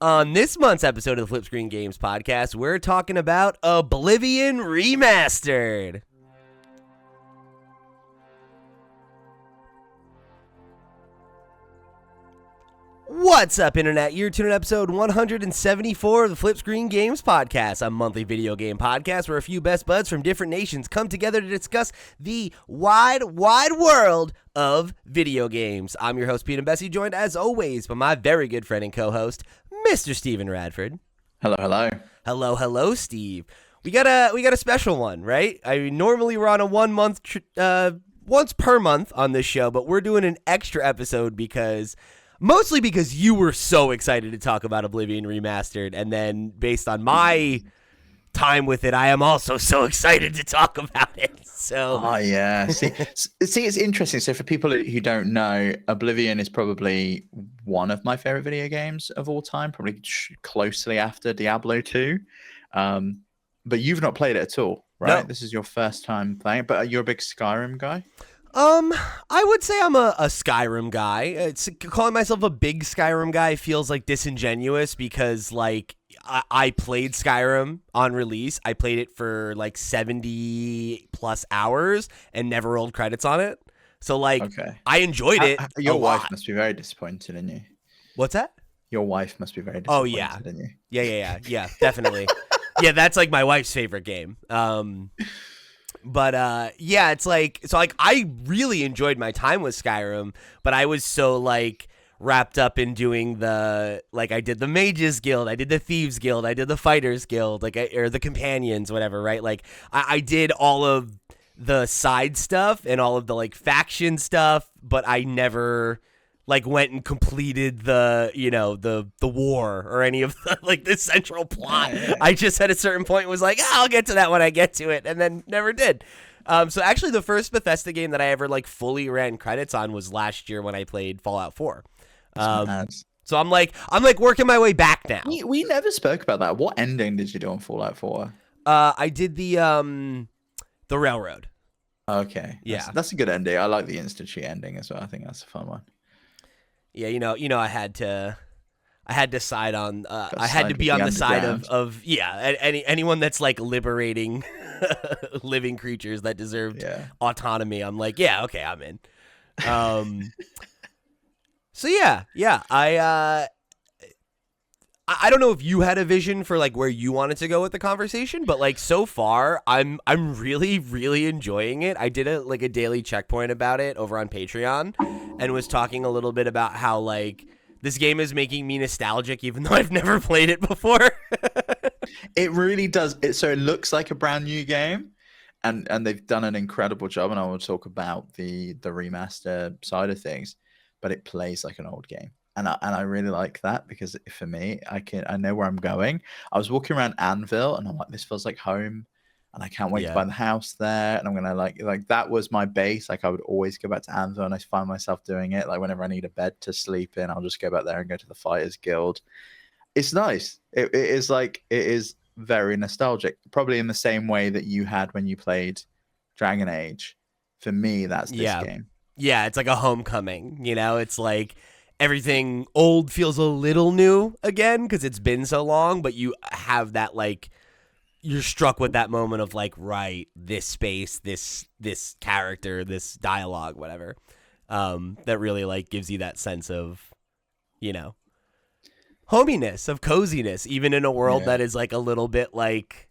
On this month's episode of the FlipScreen Games Podcast, we're talking about Oblivion Remastered. What's up, Internet? You're tuning in episode 174 of the FlipScreen Games Podcast, a monthly video game podcast where a few best buds from different nations come together to discuss the wide world of video games. I'm your host, Pete and Bessie, joined as always by my very good friend and co-host, Mr. Steven Radford. Hello. Hello, Steve. We got a special one, right? I mean, normally we're on a 1 month, once per month on this show, but we're doing an extra episode mostly because you were so excited to talk about Oblivion Remastered, and then based on my time with it, I am also so excited to talk about it. So, oh yeah, see, it's interesting. So for people who don't know, Oblivion is probably one of my favorite video games of all time, probably closely after Diablo 2. But you've not played it at all, right? No. This is your first time playing it, but you're a big Skyrim guy. I would say I'm a Skyrim guy. Calling myself a big Skyrim guy feels like disingenuous because, like, I played Skyrim on release. I played it for like 70 plus hours and never rolled credits on it. So, like, okay. I enjoyed it. Your wife must be very disappointed in you. What's that? Your wife must be very disappointed in you. Yeah, definitely. Yeah, that's like my wife's favorite game. But yeah, it's like, so like I really enjoyed my time with Skyrim, but I was so like wrapped up in doing I did the Mages Guild, I did the Thieves Guild, I did the Fighters Guild, or the Companions, whatever, right? Like I did all of the side stuff and all of the like faction stuff, but I never like went and completed the war or any of the like the central plot. I just at a certain point was like, I'll get to that when I get to it, and then never did. So actually the first Bethesda game that I ever like fully ran credits on was last year when I played Fallout 4. So I'm like working my way back now. We never spoke about that. What ending did you do on Fallout 4? I did the railroad. Okay. Yeah. That's a good ending. I like the Institute ending as well. I think that's a fun one. Yeah, I had to side on. I had to be on the side of anyone that's like liberating living creatures that deserved autonomy. I'm like, yeah, okay, I'm in. So yeah, I don't know if you had a vision for like where you wanted to go with the conversation, but like so far, I'm really, really enjoying it. I did a daily checkpoint about it over on Patreon, and was talking a little bit about how like this game is making me nostalgic, even though I've never played it before. It really does. So it looks like a brand new game, and they've done an incredible job. And I will talk about the remaster side of things, but it plays like an old game. And I really like that because for me, I know where I'm going. I was walking around Anvil and I'm like, this feels like home, and I can't wait to buy the house there. And I'm gonna like that was my base. Like I would always go back to Anvil, and I find myself doing it. Like whenever I need a bed to sleep in, I'll just go back there and go to the Fighters Guild. It's nice. It is very nostalgic. Probably in the same way that you had when you played Dragon Age. For me, that's this game. Yeah, it's like a homecoming. It's like everything old feels a little new again because it's been so long, but you have that like you're struck with that moment of like, right, this space, this character, this dialogue, whatever, that really like gives you that sense of hominess, of coziness, even in a world that is like a little bit like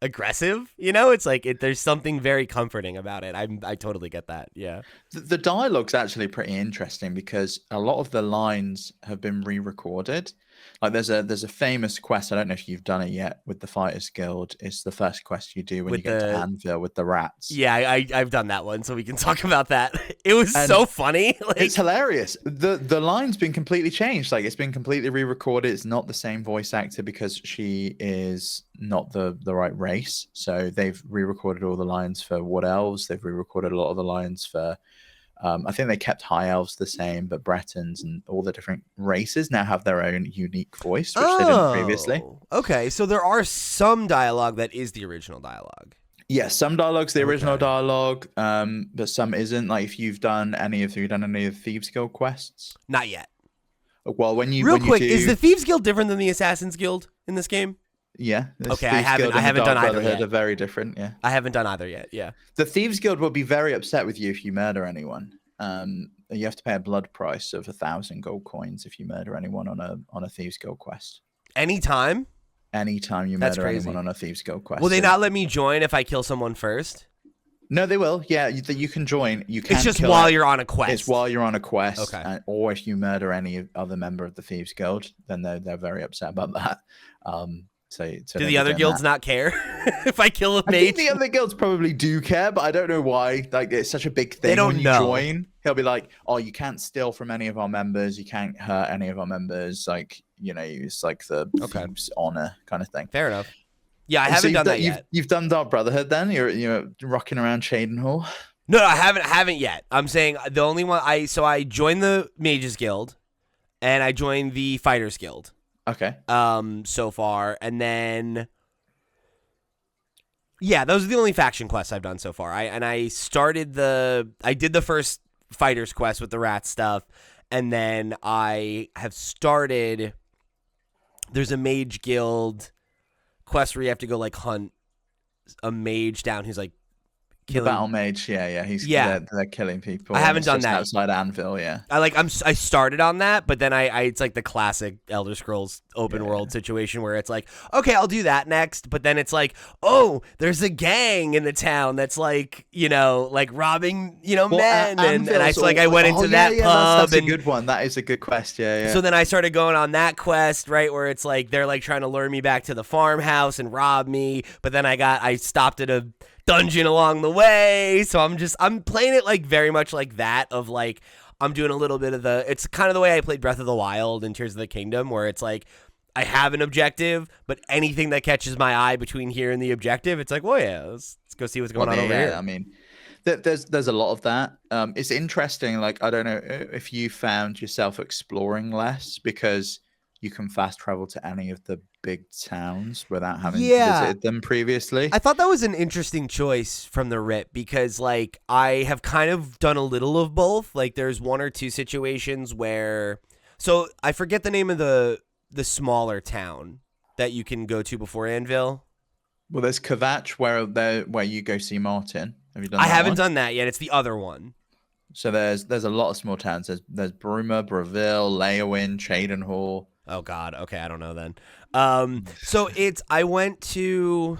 aggressive. It's like there's something very comforting about it. I totally get that. Yeah, the dialogue's actually pretty interesting because a lot of the lines have been re-recorded. Like there's a famous quest, I don't know if you've done it yet, with the Fighters Guild. It's the first quest you do when you get to Anvil with the rats. Yeah, I've done that one, so we can talk about that. It was so funny. It's hilarious. The line's been completely changed. Like it's been completely re-recorded. It's not the same voice actor because she is not the right race. So they've re-recorded all the lines for Wood Elves. They've re-recorded a lot of the lines for I think they kept High Elves the same, but Bretons and all the different races now have their own unique voice, which they didn't previously. Okay, so there are some dialogue that is the original dialogue. Yeah, some dialogue's the original dialogue, but some isn't. Like if you've done any of the Thieves Guild quests? Not yet. Well, when you Real when you quick, do, is the Thieves Guild different than the Assassin's Guild in this game? yeah, Okay, I haven't done either Brotherhood yet. are very different. Yeah, I haven't done either yet. Yeah. the Thieves Guild will be very upset with you if you murder anyone. You have to pay a blood price of 1,000 gold coins if you murder anyone on a Thieves Guild quest. Anytime Anytime you That's murder crazy. anyone on a Thieves Guild quest. Will they not let me join if I kill someone first? No, they will. Yeah, you can join. You can. It's just while you're on a quest. It's while you're on a quest. Okay. Or if you murder any other member of the Thieves Guild, then they're very upset about that. So do the other guilds not care if I kill a mage? I think the other guilds probably do care, but I don't know why. Like, it's such a big thing. They don't when you know. Join, he'll be like, "Oh, you can't steal from any of our members. You can't hurt any of our members. Like, it's like the thieves' honor kind of thing." Fair enough. Yeah, I haven't done that yet. You've done Dark Brotherhood, then you're rocking around Shaden Hall. No, I haven't yet. I'm saying the only one I joined the Mages Guild, and I joined the Fighters Guild. Okay. So far, and then yeah, those are the only faction quests I've done so far. I did the first Fighters quest with the rat stuff, and then I have started. There's a Mage Guild quest where you have to go like hunt a mage down who's like killing. The battle mage, they're killing people. I haven't done that outside Anvil. Yeah, I started on that, but then I it's like the classic Elder Scrolls open world situation where it's like, okay, I'll do that next, but then it's like, oh, there's a gang in the town that's like like robbing men, and I went into that pub. That's a good one. That is a good quest. Yeah. So then I started going on that quest, right, where it's like they're like trying to lure me back to the farmhouse and rob me, but then I stopped at a dungeon along the way, so I'm playing it like very much like that, of like I'm doing a little bit of it's kind of the way I played Breath of the Wild and Tears of the Kingdom, where it's like I have an objective, but anything that catches my eye between here and the objective, it's like, well, yeah, let's go see what's going on over here. I mean, there's a lot of that. It's interesting. Like, I don't know if you found yourself exploring less because you can fast travel to any of the big towns without having visited them previously. I thought that was an interesting choice from the rip, because like I have kind of done a little of both. Like there's one or two situations where, so I forget the name of the smaller town that you can go to before Anvil. Well, there's Kvatch where you go see Martin. Have you done? I haven't done that yet. It's the other one. So there's a lot of small towns. There's Bruma, Bravil, Leowin, Shaden Hall. Oh God. Okay, I don't know then. So I went to.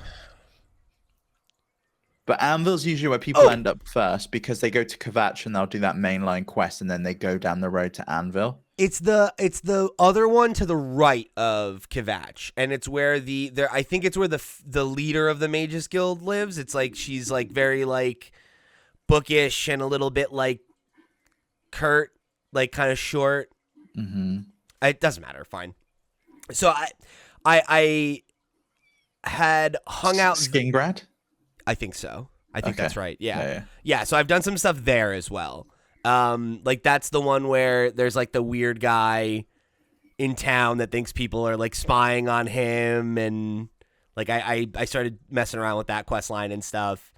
But Anvil's usually where people end up first, because they go to Kvatch and they'll do that mainline quest, and then they go down the road to Anvil. It's the other one to the right of Kvatch, and it's where I think it's where the leader of the Mages Guild lives. It's like she's like very like bookish and a little bit like curt, like kind of short. Mm-hmm. It doesn't matter. Fine. So I had hung out. Skingrad? I think so. I think that's right. Yeah. So I've done some stuff there as well. Like that's the one where there's like the weird guy in town that thinks people are like spying on him, and like I started messing around with that quest line and stuff.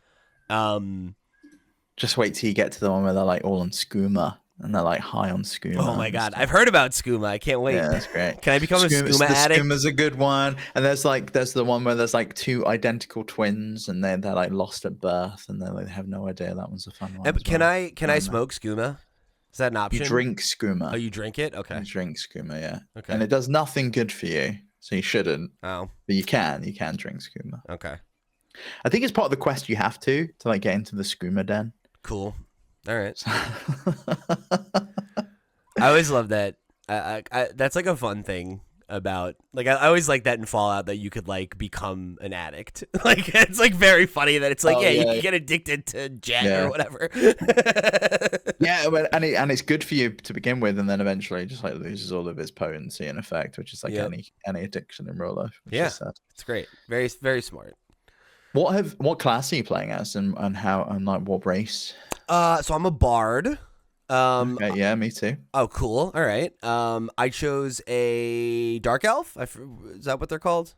Just wait till you get to the one where they're like all on skooma. And they're like high on skooma. Oh my God, I've heard about skooma. I can't wait. Yeah, that's great. Can I become a skooma addict? Skooma's a good one. And there's the one where there's like two identical twins, and they're like lost at birth, and they have no idea. That one's a fun one. Can I smoke skooma? Is that an option? You drink skooma. Oh, you drink it? Okay. You drink skooma, yeah. Okay. And it does nothing good for you, so you shouldn't. Oh. But you can drink skooma. Okay. I think it's part of the quest you have to like get into the skooma den. Cool. All right. I always love that. That's like a fun thing about like I always like that in Fallout, that you could like become an addict. Like it's like very funny that it's like you can get addicted to jet or whatever. Yeah, and it's good for you to begin with, and then eventually it just like loses all of its potency and effect, which is like any addiction in real life. Yeah, it's great. Very very smart. What class are you playing as, and how, and like what race? So I'm a bard. Okay, yeah, me too. Oh, cool. All right. I chose a dark elf. Is that what they're called?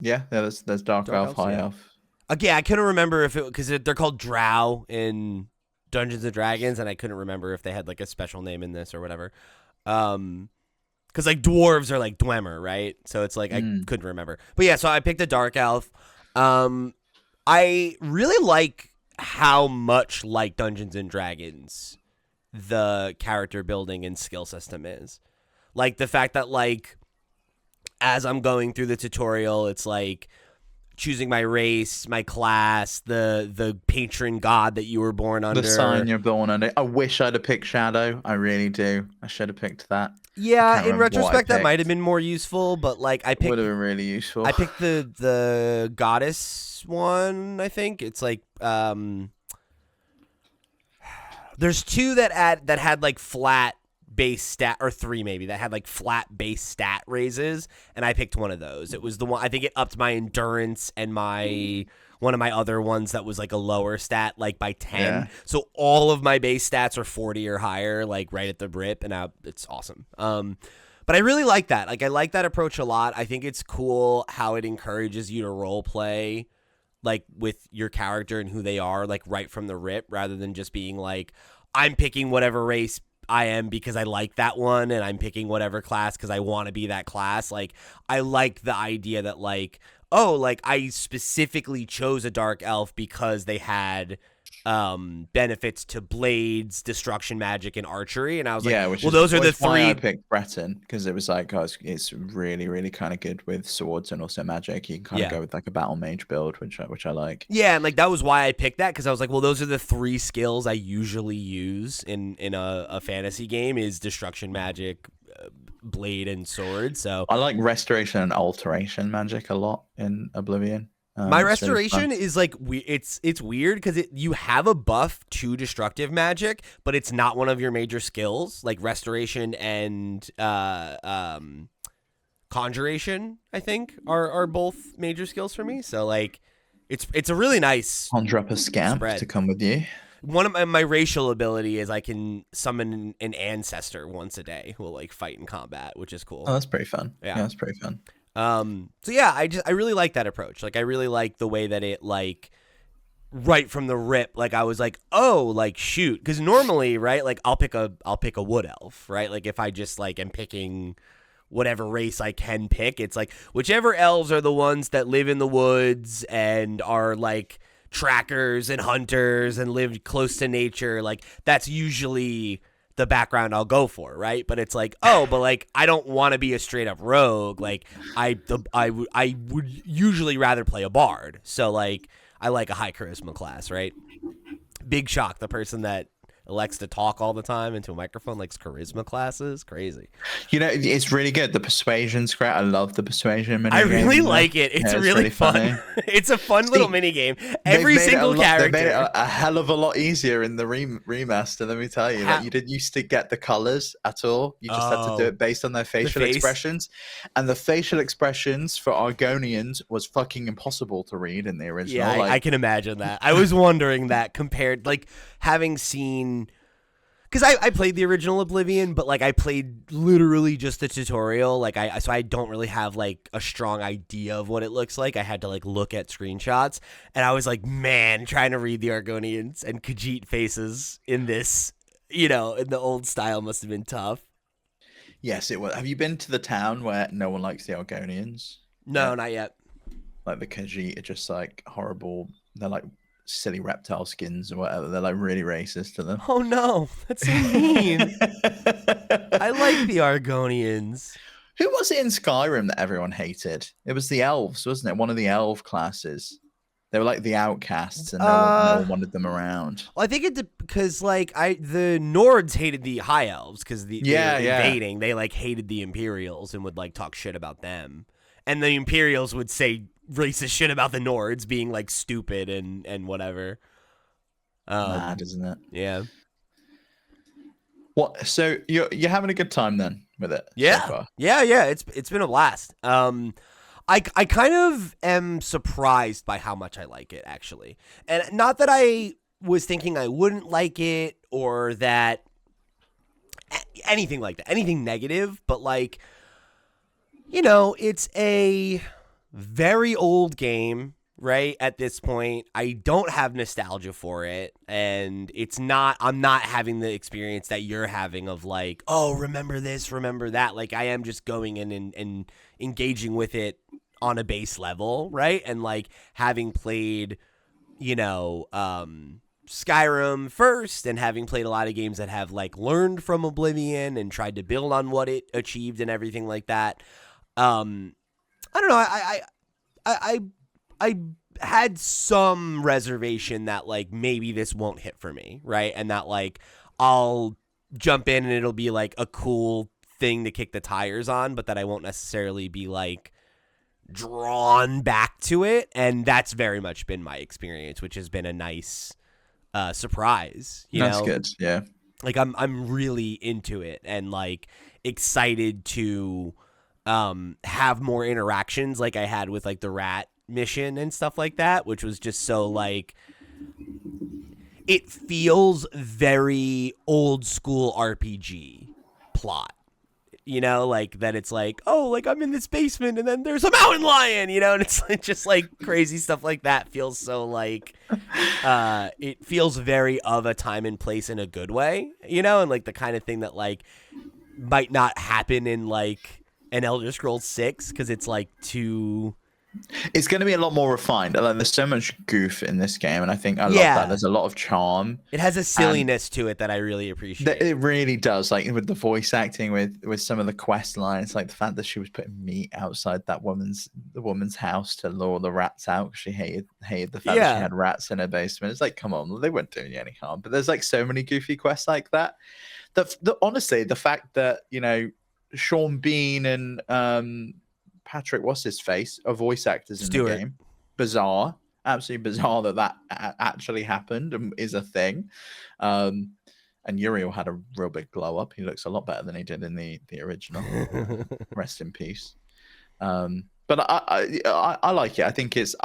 Yeah, there's dark elf, high elf. Okay, I couldn't remember because they're called drow in Dungeons and Dragons, and I couldn't remember if they had like a special name in this or whatever. Because, like, dwarves are, like, Dwemer, right? So it's, like, I couldn't remember. But, yeah, so I picked a Dark Elf. I really like how much like Dungeons & Dragons the character building and skill system is. Like, the fact that, like, as I'm going through the tutorial, it's, like, choosing my race, my class, the patron god that you were born under. The sign you're born under. I wish I'd have picked Shadow. I really do. I should have picked that. Yeah, in retrospect, that might have been more useful, but like I picked would have been really useful. I picked the goddess one. I think it's like there's two that had like flat base stat, or three maybe that had like flat base stat raises, and I picked one of those. It was the one I think it upped my endurance and my one of my other ones that was like a lower stat, like by 10. Yeah. So all of my base stats are 40 or higher, like right at the rip, and it's awesome. But I really like that. Like I like that approach a lot. I think it's cool how it encourages you to role play, like with your character and who they are, like right from the rip, rather than just being like, I'm picking whatever race I am because I like that one, and I'm picking whatever class because I want to be that class. Like I like the idea that like, oh, like I specifically chose a dark elf because they had benefits to blades, destruction magic, and archery, and I was like, well, those are the three. I picked Breton because it was like, oh, it's really, really kind of good with swords and also magic. You can kind of go with like a battle mage build, which I like. Yeah, and like that was why I picked that, because I was like, well, those are the three skills I usually use in a fantasy game: is destruction magic, blade, and sword. So I like restoration and alteration magic a lot in Oblivion. My restoration is like it's weird because you have a buff to destructive magic, but it's not one of your major skills. Like restoration and conjuration, I think, are both major skills for me. So like it's a really nice conjure up a scamp to come with you. One of my racial ability is I can summon an ancestor once a day who will like fight in combat, which is cool. Oh, that's pretty fun. Yeah, that's pretty fun. So yeah, I really like that approach. Like I really like the way that it like right from the rip, like I was like, oh, like shoot, because normally, right, like I'll pick a wood elf, right? Like if I just like am picking whatever race I can pick, it's like whichever elves are the ones that live in the woods and are like trackers and hunters and live close to nature, like that's usually the background I'll go for, right? But it's like, oh, but like I don't want to be a straight up rogue. Like I would usually rather play a bard. So like I like a high charisma class, right? Big shock. The person that elects to talk all the time into a microphone likes charisma classes. Crazy. You know, it's really good. The persuasion's great. I love the persuasion mini I really like it. It's really fun. It's a fun little mini game. Every single character. They made it a hell of a lot easier in the remaster. Let me tell you, that you didn't used to get the colors at all. You just had to do it based on their facial expressions, and the facial expressions for Argonians was fucking impossible to read in the original. Yeah, I can imagine that. I was wondering that compared, like having seen. Because I played the original Oblivion, but like I played literally just the tutorial. Like so I don't really have like a strong idea of what it looks like. I had to like look at screenshots, and I was like, man, trying to read the Argonians and Khajiit faces in this, you know, in the old style must have been tough. Yes, it was. Have you been to the town where no one likes the Argonians? No, not yet. Like the Khajiit are just like horrible. They're like silly reptile skins or whatever. They're like really racist to them. Oh no, that's so mean. I like the Argonians. Who was it in Skyrim that everyone hated? It was the elves, wasn't it? One of the elf classes. They were like the outcasts, and no one wanted them around. Well, I think because like the Nords hated the high elves because they were invading. They like hated the Imperials and would like talk shit about them, and the Imperials would say racist shit about the Nords being like stupid and whatever. Mad, isn't it? Yeah. What? So you're having a good time then with it? Yeah. So far? Yeah. It's been a blast. I kind of am surprised by how much I like it, actually, and not that I was thinking I wouldn't like it or that anything like that, anything negative, but like, you know, it's a very old game, right? At this point, I don't have nostalgia for it, and I'm not having the experience that you're having of like, oh, remember this, remember that. Like, I am just going in and engaging with it on a base level, right? And like having played, Skyrim first, and having played a lot of games that have like learned from Oblivion and tried to build on what it achieved and everything like that. I don't know. I had some reservation that like maybe this won't hit for me, right? And that like I'll jump in and it'll be like a cool thing to kick the tires on, but that I won't necessarily be like drawn back to it. And that's very much been my experience, which has been a nice surprise. That's good. Yeah. Like I'm really into it and like excited to have more interactions like I had with like the rat mission and stuff like that, which was just so like it feels very old school RPG plot. Like that it's like, oh, like I'm in this basement and then there's a mountain lion, and it's like just like crazy stuff like that feels so like it feels very of a time and place in a good way, and like the kind of thing that like might not happen in like an Elder Scrolls 6 because it's like too. It's going to be a lot more refined. Like, there's so much goof in this game, and I think I love that. There's a lot of charm. It has a silliness to it that I really appreciate. It really does. Like with the voice acting, with some of the quest lines, like the fact that she was putting meat outside the woman's house to lure the rats out because she hated the fact that she had rats in her basement. It's like, come on, they weren't doing you any harm. But there's like so many goofy quests like that. Honestly, the fact that Sean Bean and Patrick, what's his face, are voice actors in the game. Bizarre, absolutely bizarre that actually happened and is a thing. And Uriel had a real big glow up. He looks a lot better than he did in the original. Rest in peace. But I like it. I think it's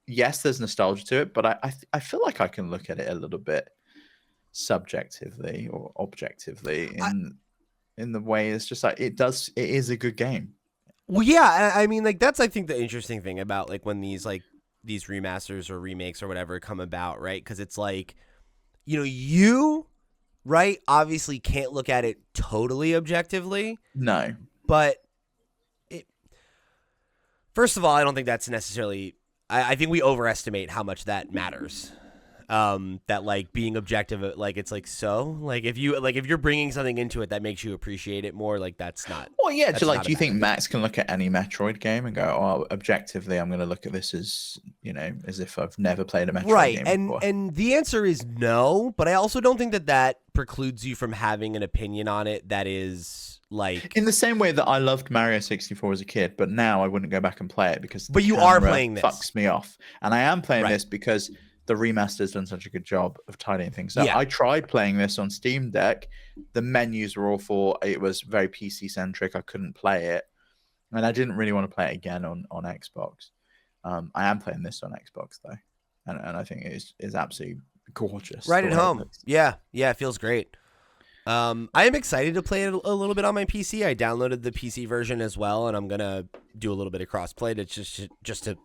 yes, there's nostalgia to it, but I feel like I can look at it a little bit subjectively or objectively in the way it's just like it is a good game. Well, yeah, I mean, like that's I think the interesting thing about like when these remasters or remakes or whatever come about, right? Because it's like, you right obviously can't look at it totally objectively. No, but first of all, I don't think that's necessarily. I think we overestimate how much that matters. That like being objective, like it's like so like if you're bringing something into it that makes you appreciate it more, like that's not. Well, yeah. So like, do you think Max can look at any Metroid game and go, "Oh, objectively, I'm going to look at this as as if I've never played a Metroid game before"? And the answer is no. But I also don't think that precludes you from having an opinion on it that is like in the same way that I loved Mario 64 as a kid, but now I wouldn't go back and play it because. But you are playing this. Fucks me off, and I am playing this because the remaster's done such a good job of tidying things up. I tried playing this on Steam Deck. The menus were awful. It was very PC centric. I couldn't play it, and I didn't really want to play it again on Xbox. I am playing this on Xbox though, and I think it is absolutely gorgeous. Right at home. Yeah, it feels great. I am excited to play it a little bit on my PC. I downloaded the PC version as well, and I'm gonna do a little bit of crossplay to just to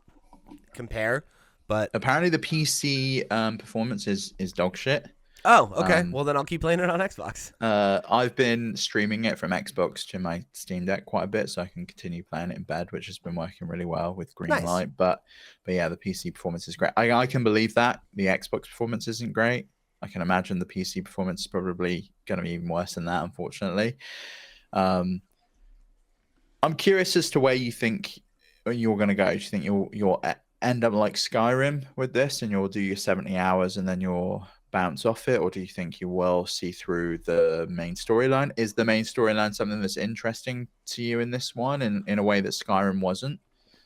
compare. But apparently the PC performance is dog shit. Oh, okay. Well, then I'll keep playing it on Xbox. I've been streaming it from Xbox to my Steam Deck quite a bit, so I can continue playing it in bed, which has been working really well with green light. But yeah, the PC performance is great. I can believe that the Xbox performance isn't great. I can imagine the PC performance is probably going to be even worse than that, unfortunately. I'm curious as to where you think you're going to go. Do you think you'll end up like Skyrim with this and you'll do your 70 hours and then you'll bounce off it, or do you think you will see through the main storyline? Is the main storyline something that's interesting to you in this one in a way that Skyrim wasn't?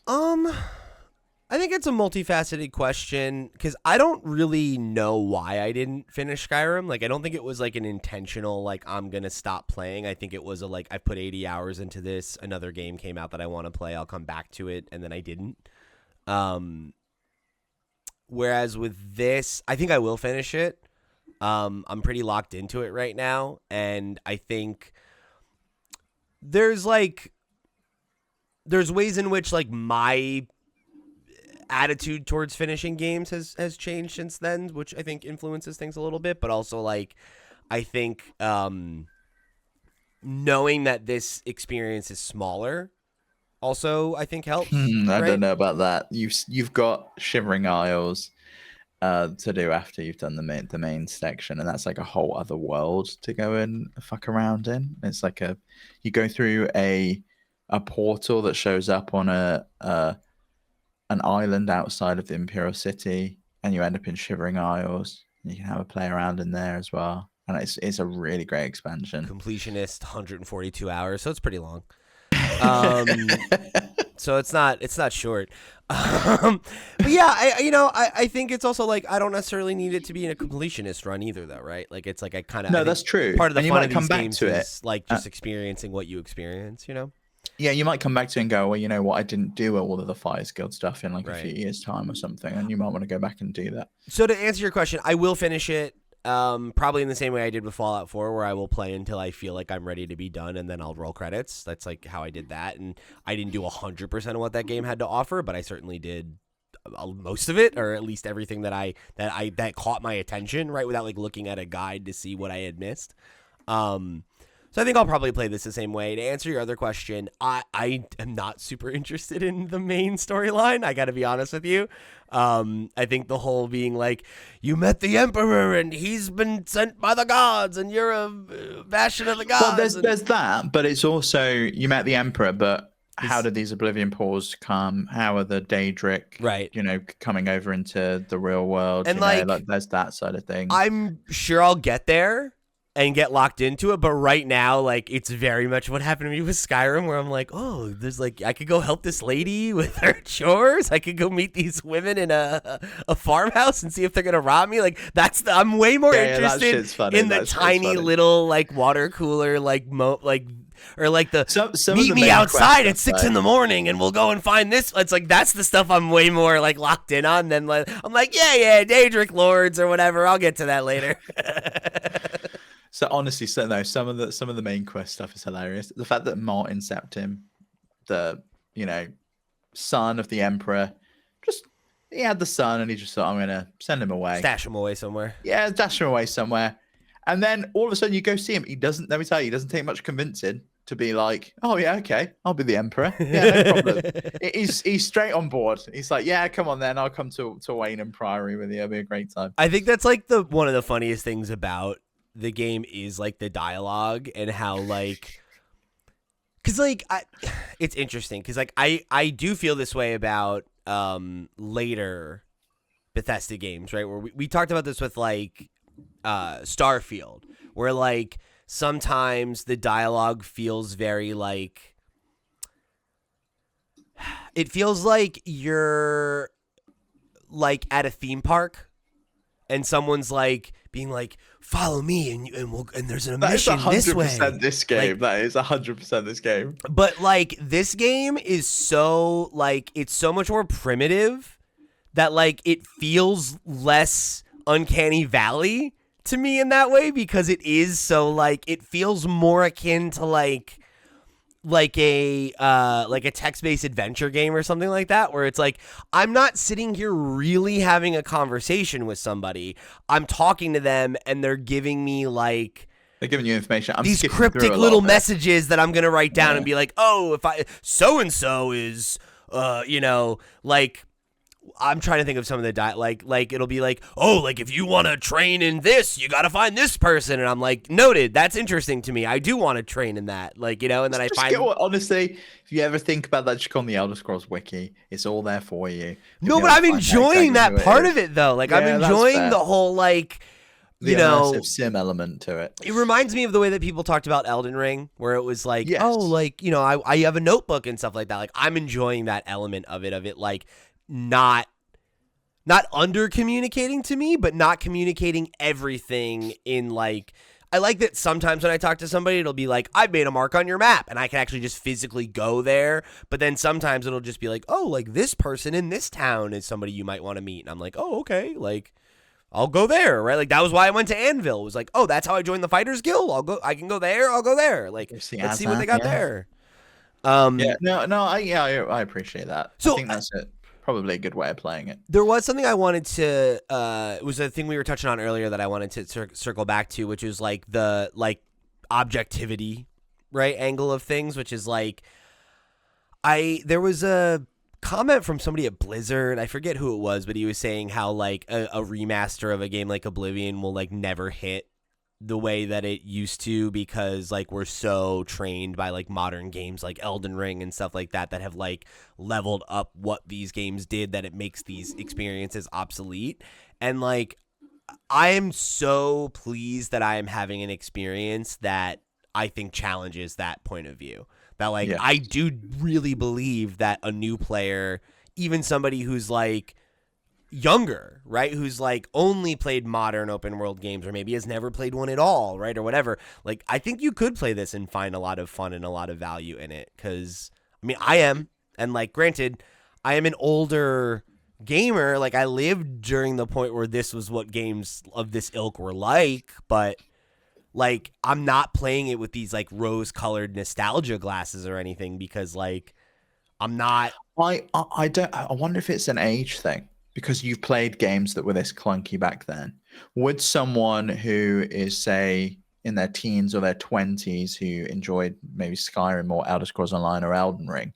I think it's a multifaceted question because I don't really know why I didn't finish Skyrim. Like, I don't think it was like an intentional, like, I'm going to stop playing. I think it was like, I put 80 hours into this. Another game came out that I want to play. I'll come back to it. And then I didn't. Whereas with this, I think I will finish it. I'm pretty locked into it right now. And I think there's ways in which like my attitude towards finishing games has changed since then, which I think influences things a little bit. But also, like, I think knowing that this experience is smaller also, I think, helps. I don't know about that. You've got Shivering Isles to do after you've done the main section, and that's like a whole other world to go and fuck around in. It's like you go through a portal that shows up on an island outside of the Imperial City, and you end up in Shivering Isles. You can have a play around in there as well, and it's a really great expansion. Completionist, 142 hours, so it's pretty long. So it's not short. But yeah, I think it's also like I don't necessarily need it to be in a completionist run either, though, right? Like it's like I kind of that's true. Part of the and fun you might of come these back games to is like just experiencing what you experience, you know? Yeah, you might come back to it and go, well, you know what, I didn't do all of the Fires Guild stuff in like a few years' time or something, and you might want to go back and do that. So to answer your question, I will finish it. Probably in the same way I did with Fallout 4, where I will play until I feel like I'm ready to be done, and then I'll roll credits. That's like how I did that, and I didn't do 100% of what that game had to offer, but I certainly did most of it, or at least everything that caught my attention, right, without like looking at a guide to see what I had missed. So I think I'll probably play this the same way. To answer your other question, I am not super interested in the main storyline. I got to be honest with you. I think the whole being like, you met the Emperor and he's been sent by the gods and you're a bastion of the gods. Well, there's that, but it's also you met the Emperor, but how did these Oblivion Pores come? How are the Daedric, right, coming over into the real world? And like there's that side of things. I'm sure I'll get there and get locked into it, but right now, like, it's very much what happened to me with Skyrim, where I'm like, oh, there's like, I could go help this lady with her chores. I could go meet these women in a farmhouse and see if they're gonna rob me. Like, I'm way more interested in the tiny little like water cooler, or like the meet me outside at 6 a.m. and we'll go and find this. It's like that's the stuff I'm way more like locked in on than like I'm like yeah Daedric lords or whatever. I'll get to that later. So honestly, some of the main quest stuff is hilarious. The fact that Martin Septim, the son of the Emperor, he had the son and he just thought, I'm gonna send him away, stash him away somewhere. Yeah, stash him away somewhere, and then all of a sudden you go see him. He doesn't. Let me tell you, he doesn't take much convincing to be like, oh yeah, okay, I'll be the Emperor. Yeah, no problem. He's straight on board. He's like, yeah, come on then, I'll come to Wayne and Priory with you. It'll be a great time. I think that's like one of the funniest things about the game is like the dialogue and how like, cause like it's interesting because like I do feel this way about later Bethesda games, right? Where we talked about this with like Starfield, where like sometimes the dialogue feels very like it feels like you're like at a theme park and someone's like being like, follow me and there's a mission this way. That is 100% this game. Like, that is 100% this game. But like this game is so like it's so much more primitive that like it feels less Uncanny Valley to me in that way because it is so like it feels more akin to like a text-based adventure game or something like that, where it's like I'm not sitting here really having a conversation with somebody. I'm talking to them and they're giving me like they're giving you information. I'm these cryptic little messages that I'm gonna write down and be like, oh, if I so and so is like I'm trying to think of some of the like it'll be like, oh, like if you want to train in this, you got to find this person, and I'm like, noted. That's interesting to me. I do want to train in that, like and then I find honestly, if you ever think about that, just go on the Elder Scrolls wiki. It's all there for you. No, but I'm enjoying that part of it though. Like I'm enjoying the whole like. The immersive sim element to it. It reminds me of the way that people talked about Elden Ring, where it was like, yes. oh, like I have a notebook and stuff like that. Like I'm enjoying that element of it, like. Not under communicating to me, but not communicating everything in like I like that sometimes when I talk to somebody, it'll be like, I've made a mark on your map and I can actually just physically go there. But then sometimes it'll just be like, oh, like this person in this town is somebody you might want to meet. And I'm like, oh, okay. Like I'll go there. Right. Like that was why I went to Anvil. It was like, oh, that's how I joined the Fighters Guild. I can go there. I'll go there. Like, let's see what they got there. I appreciate that. So I think that's it. probably a good way of playing it. There was something I wanted to it was a thing we were touching on earlier that I wanted to circle back to, which is like the like objectivity, right, angle of things, which is like there was a comment from somebody at Blizzard, I forget who it was, but he was saying how like a remaster of a game like Oblivion will like never hit the way that it used to, because like we're so trained by like modern games like Elden Ring and stuff like that have like leveled up what these games did, that it makes these experiences obsolete. And like I am so pleased that I am having an experience that I think challenges that point of view. That like I do really believe that a new player, even somebody who's like younger, right, who's like only played modern open world games, or maybe has never played one at all, right, or whatever, like I think you could play this and find a lot of fun and a lot of value in it. Because I mean, I am, and like granted, I am an older gamer, like I lived during the point where this was what games of this ilk were like, but like I'm not playing it with these like rose-colored nostalgia glasses or anything, because like I'm not. I wonder if it's an age thing, because you've played games that were this clunky back then. Would someone who is, say, in their teens or their 20s, who enjoyed maybe Skyrim or Elder Scrolls Online or Elden Ring,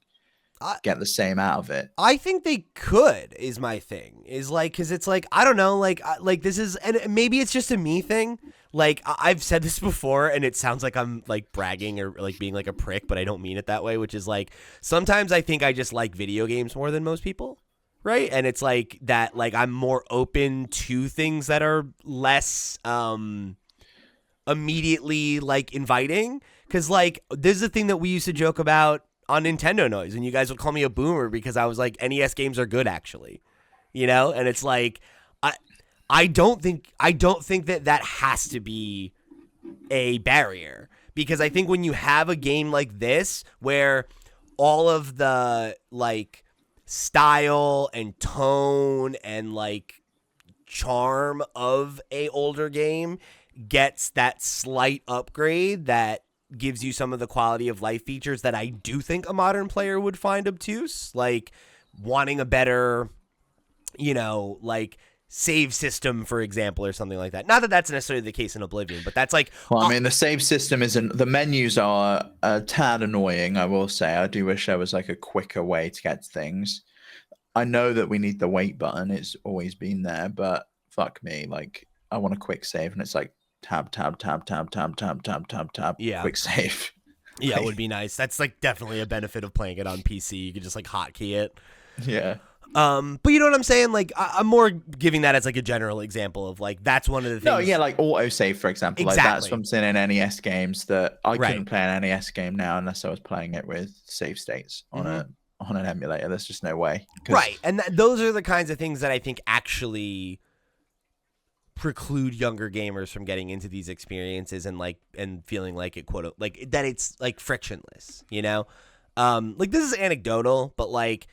get the same out of it? I think they could, is my thing. Is like, because it's like, I don't know, like this is, and maybe it's just a me thing. Like I've said this before, and it sounds like I'm like bragging or like being like a prick, but I don't mean it that way, which is like, sometimes I think I just like video games more than most people. Right. And it's like that, like I'm more open to things that are less immediately like inviting. Cause like this is the thing that we used to joke about on Nintendo Noise, and you guys would call me a boomer because I was like, NES games are good, actually, you know? And it's like, I don't think that has to be a barrier, because I think when you have a game like this where all of the like style and tone and like charm of a older game gets that slight upgrade that gives you some of the quality of life features that I do think a modern player would find obtuse, like wanting a better, you know, like save system, for example, or something like that. Not that that's necessarily the case in Oblivion, but that's like, well, I mean, the save system isn't, the menus are a tad annoying, I will say. I do wish there was like a quicker way to get things. I know that we need the wait button, it's always been there, but fuck me, like I want a quick save, and it's like tab, yeah, quick save. Yeah, it would be nice. That's like definitely a benefit of playing it on PC. You could just like hotkey it. Yeah. But you know what I'm saying? Like, I'm more giving that as like a general example of like, that's one of the things. No, yeah, like autosave, for example. Exactly. Like that's something in NES games that I couldn't play an NES game now unless I was playing it with save states on an emulator. There's just no way. Right, and those are the kinds of things that I think actually preclude younger gamers from getting into these experiences and like and feeling like it like that it's like frictionless, you know? Like this is anecdotal, but like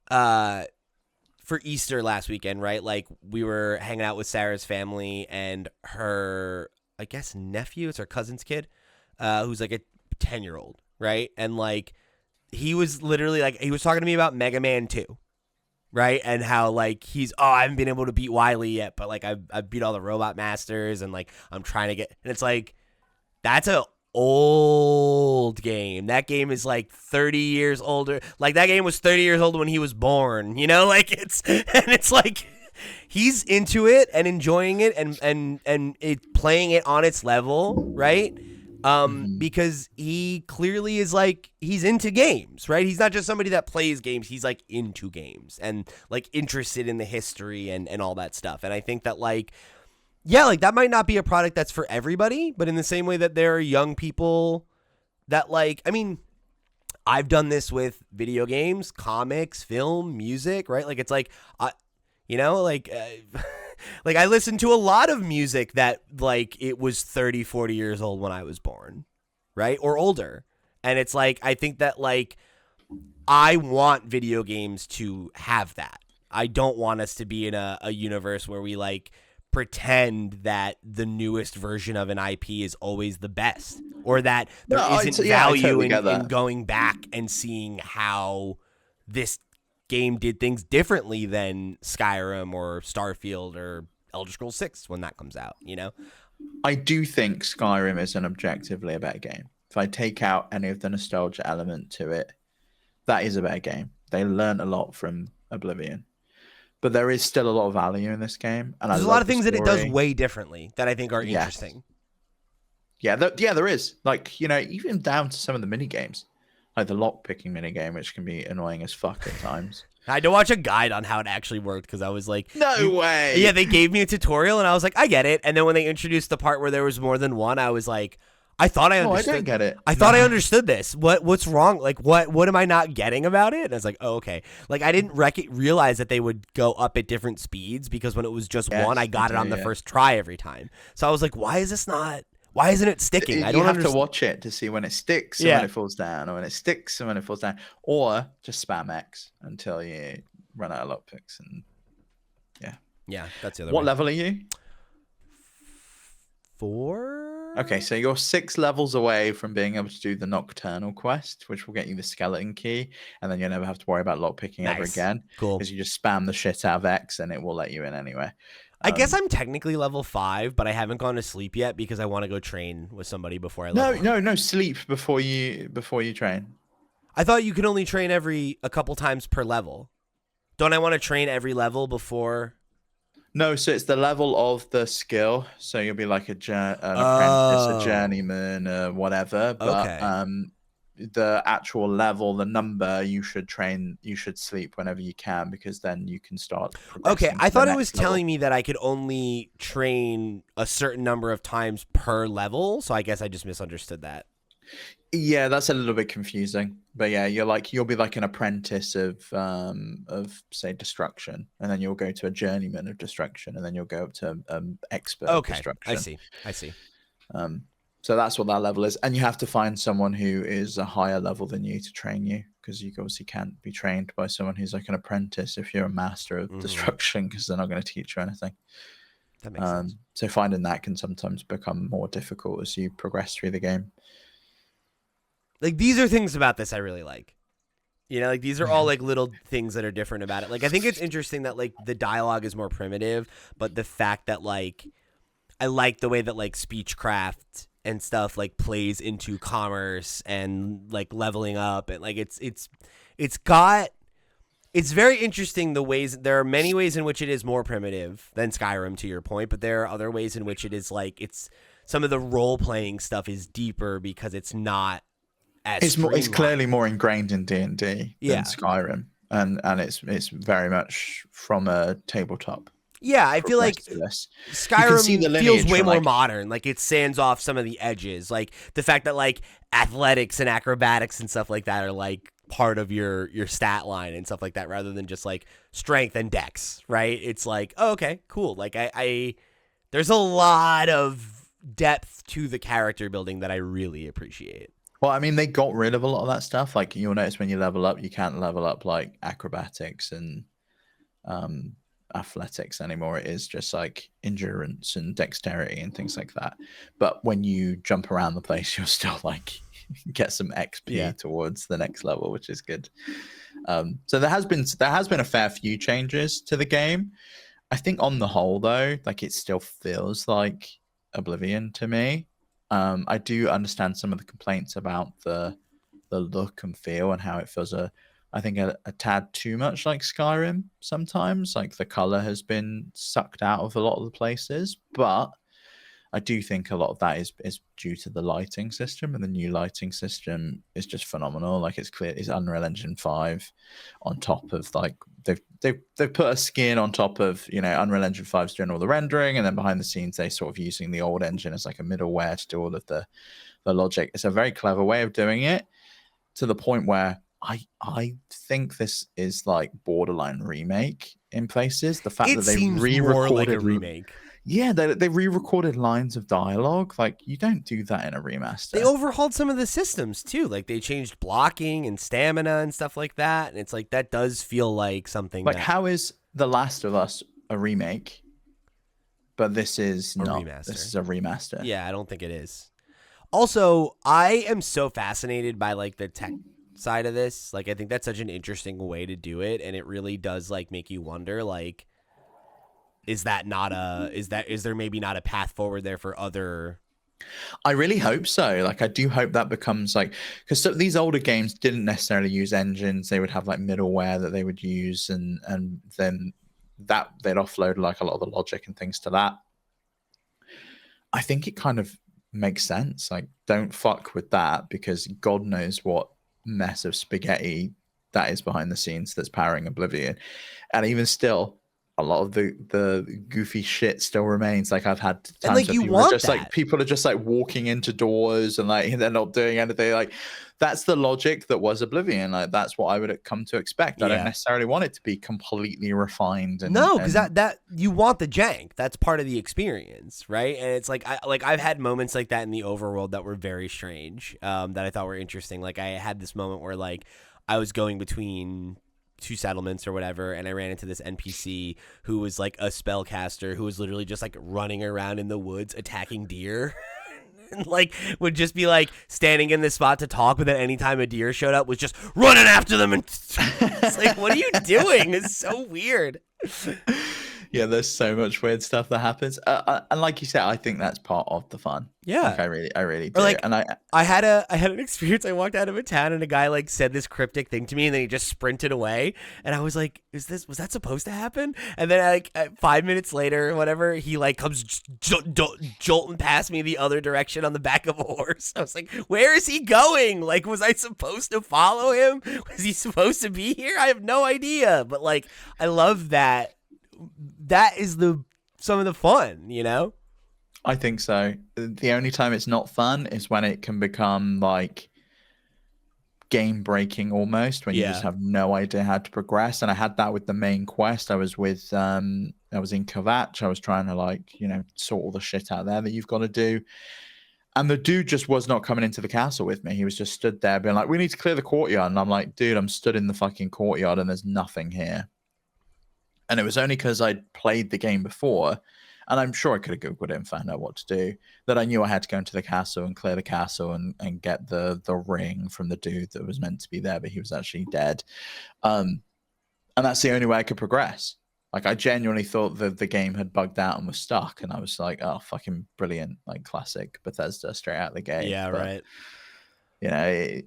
for Easter last weekend, right? Like we were hanging out with Sarah's family and her, I guess, nephew, it's her cousin's kid, who's like a 10-year-old, right? And like he was literally like, he was talking to me about Mega Man 2. Right, and how like I haven't been able to beat Wily yet, but like I beat all the Robot Masters, and like I'm trying to get, and it's like that's a old game. That game is like 30 years older. Like that game was 30 years old when he was born. You know, like it's like he's into it and enjoying it and it playing it on its level, right? Because he clearly is like, he's into games, right? He's not just somebody that plays games. He's like into games and like interested in the history and all that stuff. And I think that like, yeah, like that might not be a product that's for everybody, but in the same way that there are young people that like, I mean, I've done this with video games, comics, film, music, right? Like it's like, you know, like, like I listened to a lot of music that like it was 30, 40 years old when I was born, right? Or older. And it's like, I think that like, I want video games to have that. I don't want us to be in a universe where we like pretend that the newest version of an IP is always the best, or that there isn't value in going back and seeing how this game did things differently than Skyrim or Starfield or Elder Scrolls 6 when that comes out, you know? I do think Skyrim is an objectively a better game. If I take out any of the nostalgia element to it, that is a better game. They learned a lot from Oblivion. But there is still a lot of value in this game. And There's a lot of things that it does way differently that I think are interesting. Yeah, there is. Like, even down to some of the mini games. Like the lock-picking mini game, which can be annoying as fuck at times. I had to watch a guide on how it actually worked because I was like, no way. Yeah, they gave me a tutorial and I was like, I get it. And then when they introduced the part where there was more than one, I was like, I thought I understood. I don't get it. I thought I understood this. What's wrong? Like, what am I not getting about it? And I was like, oh, okay. Like, I didn't realize that they would go up at different speeds because when it was just one, I got it on the first try every time. So I was like, why isn't it sticking? I don't have to watch it to see when it sticks and when it falls down, or when it sticks and when it falls down, or just spam X until you run out of lockpicks. And yeah, that's the other. What level are you? 4. Okay, so you're 6 levels away from being able to do the Nocturnal quest, which will get you the skeleton key, and then you'll never have to worry about lockpicking ever again. Cool. Because you just spam the shit out of X and it will let you in anyway. I guess I'm technically level 5, but I haven't gone to sleep yet because I want to go train with somebody before I level up. No, sleep before you train. I thought you could only train a couple times per level. Don't I want to train every level before? No, so it's the level of the skill. So you'll be like an apprentice, a journeyman, whatever. But the actual level, the number, you should sleep whenever you can, because then you can start. Okay, I thought it was telling me that I could only train a certain number of times per level. So I guess I just misunderstood that. Yeah, that's a little bit confusing. But yeah, you'll be like an apprentice of say destruction, and then you'll go to a journeyman of destruction, and then you'll go up to expert of destruction. I see. So that's what that level is, and you have to find someone who is a higher level than you to train you, because you obviously can't be trained by someone who's like an apprentice if you're a master of destruction, because they're not going to teach you anything. That makes sense. So finding that can sometimes become more difficult as you progress through the game. Like, these are things about this I really like. Like, these are all, like, little things that are different about it. Like, I think it's interesting that, like, the dialogue is more primitive, but the fact that, like, I like the way that, like, speechcraft and stuff, like, plays into commerce and, like, leveling up. And, like, it's very interesting the ways. There are many ways in which it is more primitive than Skyrim, to your point, but there are other ways in which it is, like, some of the role-playing stuff is deeper because it's not. It's clearly more ingrained in D&D than Skyrim, and it's very much from a tabletop. Yeah, I feel like Skyrim feels way more modern. Like, it sands off some of the edges, like the fact that like athletics and acrobatics and stuff like that are like part of your stat line and stuff like that, rather than just like strength and dex. Right? It's like, oh, okay, cool. Like I there's a lot of depth to the character building that I really appreciate. Well, I mean, they got rid of a lot of that stuff. Like, you'll notice when you level up, you can't level up like acrobatics and athletics anymore. It is just like endurance and dexterity and things like that. But when you jump around the place, you'll still like get some XP towards the next level, which is good. So there has been a fair few changes to the game. I think on the whole, though, like, it still feels like Oblivion to me. I do understand some of the complaints about the look and feel and how it feels a tad too much like Skyrim sometimes. Like, the color has been sucked out of a lot of the places, but I do think a lot of that is due to the lighting system, and the new lighting system is just phenomenal. Like, it's clear it's Unreal Engine 5 on top of, like, they've put a skin on top of, Unreal Engine 5's doing all the rendering, and then behind the scenes they sort of using the old engine as like a middleware to do all of the logic. It's a very clever way of doing it, to the point where I think this is like borderline remake in places. The fact that they re-recorded like a remake. Yeah, they re-recorded lines of dialogue. Like, you don't do that in a remaster. They overhauled some of the systems too. Like, they changed blocking and stamina and stuff like that. And it's like, that does feel like something. Like, how is The Last of Us a remake, but this is not? Remaster. This is a remaster. Yeah, I don't think it is. Also, I am so fascinated by like the tech side of this. Like, I think that's such an interesting way to do it, and it really does like make you wonder, like, is there maybe not a path forward there for other? I really hope so. Like, I do hope that becomes like, because these older games didn't necessarily use engines. They would have like middleware that they would use, and then that they'd offload like a lot of the logic and things to that. I think it kind of makes sense. Like, don't fuck with that, because God knows what mess of spaghetti that is behind the scenes that's powering Oblivion. And even still, a lot of the goofy shit still remains. Like, I've had times like, where you people want are just that. like, people are just like walking into doors and like they're not doing anything. Like, that's the logic that was Oblivion. Like, that's what I would come to expect. I don't necessarily want it to be completely refined. And no, because that you want the jank. That's part of the experience, right? And it's like I've had moments like that in the overworld that were very strange, that I thought were interesting. Like, I had this moment where like I was going between two settlements or whatever, and I ran into this NPC who was like a spellcaster who was literally just like running around in the woods attacking deer. And like would just be like standing in this spot to talk, but then anytime a deer showed up was just running after them, and it's like, what are you doing? It's so weird. Yeah, there's so much weird stuff that happens, and like you said, I think that's part of the fun. Yeah, like, I really do. Or like, and I had an experience. I walked out of a town and a guy like said this cryptic thing to me, and then he just sprinted away, and I was like, was that supposed to happen? And then like 5 minutes later, whatever, he like comes jolting past me the other direction on the back of a horse. I was like, where is he going? Like, was I supposed to follow him? Was he supposed to be here? I have no idea. But like, I love that. That is some of the fun, you know? I think so. The only time it's not fun is when it can become like game breaking almost, when you just have no idea how to progress. And I had that with the main quest. I was in Kvatch. I was trying to like, sort all the shit out there that you've got to do. And the dude just was not coming into the castle with me. He was just stood there being like, we need to clear the courtyard. And I'm like, dude, I'm stood in the fucking courtyard and there's nothing here. And it was only because I'd played the game before, and I'm sure I could have Googled it and found out what to do, that I knew I had to go into the castle and clear the castle and get the ring from the dude that was meant to be there, but he was actually dead. And that's the only way I could progress. Like, I genuinely thought that the game had bugged out and was stuck, and I was like, oh, fucking brilliant. Like, classic Bethesda straight out of the gate. Yeah, but, right.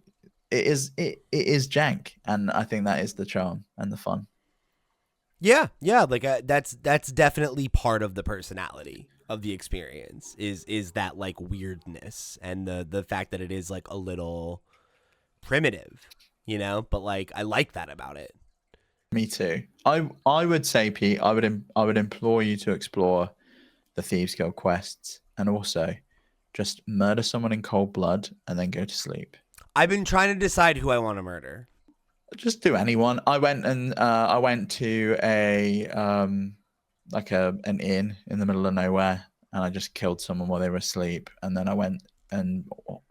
It is jank, and I think that is the charm and the fun. Yeah, like that's definitely part of the personality of the experience is that like weirdness and the fact that it is like a little primitive, but like I like that about it. Me too. I would say, Pete, I would implore you to explore the Thieves Guild quests, and also just murder someone in cold blood and then go to sleep. I've been trying to decide who I want to murder. Just do anyone. I went to an inn in the middle of nowhere, and I just killed someone while they were asleep. And then I went and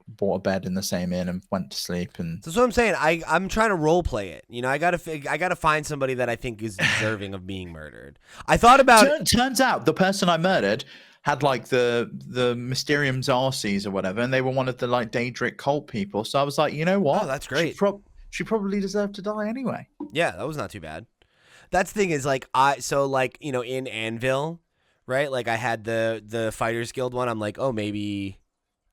bought a bed in the same inn and went to sleep. And that's what I'm saying. I'm trying to role play it. I gotta find somebody that I think is deserving of being murdered. I thought about. Turns out the person I murdered had like the Mysterium Zarcies or whatever, and they were one of the like Daedric cult people. So I was like, you know what? Oh, that's great. She probably deserved to die anyway. Yeah, that was not too bad. That's the thing is like in Anvil, right? Like I had the Fighters Guild one. I'm like, oh, maybe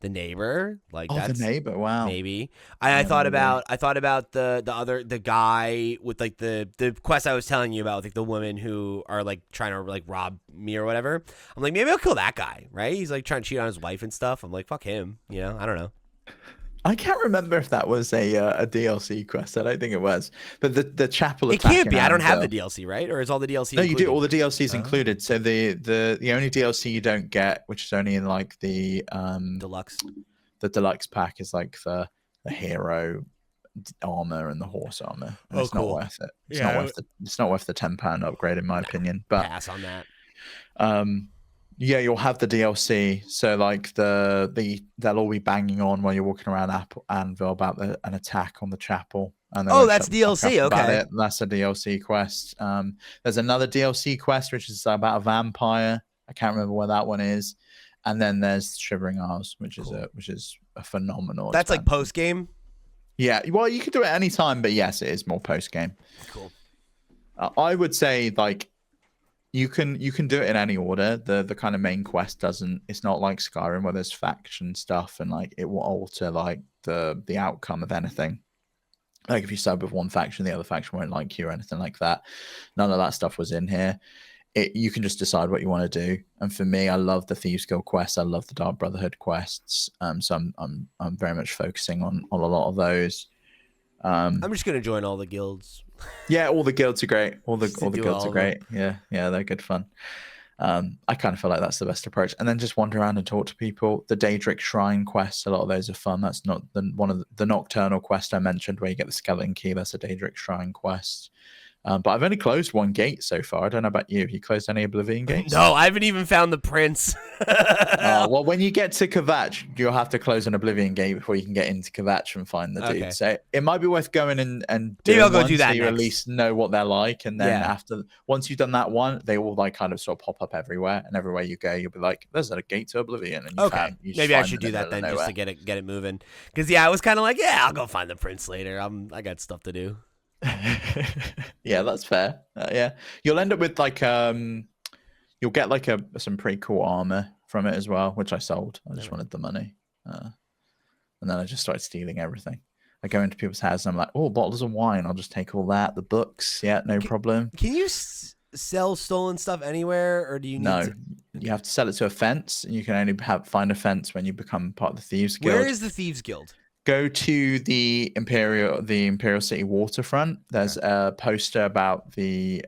the neighbor. Like that's the neighbor. Wow. Maybe. I thought about the guy with like the quest I was telling you about, like the women who are like trying to like rob me or whatever. I'm like, maybe I'll kill that guy, right? He's like trying to cheat on his wife and stuff. I'm like, fuck him. I don't know. I can't remember if that was a DLC quest. I don't think it was. But the chapel. It can't be. I don't have the DLC, right? Or is all the DLC? No, included? you do. All the DLCs included. So the only DLC you don't get, which is only in like the deluxe. The deluxe pack is like the hero armor and the horse armor. And it's cool. Not worth it. It's not worth the £10 upgrade in my opinion. But pass on that. Yeah, you'll have the DLC. So like they'll all be banging on while you're walking around Anvil about an attack on the chapel. And that's DLC. Okay, that's a DLC quest. There's another DLC quest which is about a vampire. I can't remember where that one is. And then there's Shivering Isles, which is a phenomenal. That's expansion. Like post game. Yeah, well, you can do it any time, but yes, it is more post game. Cool. I would say like you can do it in any order. The kind of main quest doesn't. It's not like Skyrim where there's faction stuff and like it will alter like the outcome of anything. Like if you sub with one faction, the other faction won't like you or anything like that. None of that stuff was in here. You can just decide what you want to do. And for me, I love the Thieves Guild quests. I love the Dark Brotherhood quests. So I'm very much focusing on a lot of those. I'm just gonna join all the guilds. Yeah, all the guilds are great. All the guilds are great. Them. Yeah, they're good fun. I kind of feel like that's the best approach. And then just wander around and talk to people. The Daedric Shrine quests, a lot of those are fun. That's not one of the Nocturnal quest I mentioned where you get the skeleton key. That's a Daedric Shrine quest. But I've only closed one gate so far. I don't know about you. Have you closed any Oblivion gates? No, I haven't even found the prince. Well, when you get to Kvatch, you'll have to close an Oblivion gate before you can get into Kvatch and find the dude. So it might be worth going and maybe I'll go do that. So you at least know what they're like, and then once you've done that one, they will like kind of sort of pop up everywhere, and everywhere you go, you'll be like, "There's a gate to Oblivion." And maybe I should do that then, just to get it moving. Because I was kind of like, I'll go find the prince later. I got stuff to do. Yeah, that's fair. Yeah, you'll end up with like you'll get like some pretty cool armor from it as well, which I sold. I just wanted the money, and then I just started stealing everything. I go into people's houses and I'm like, oh, bottles of wine. I'll just take all that. The books, no problem. Can you sell stolen stuff anywhere, or do you need you have to sell it to a fence, and you can only find a fence when you become part of the Thieves Guild. Where is the Thieves Guild? Go to the Imperial City waterfront. There's a poster about the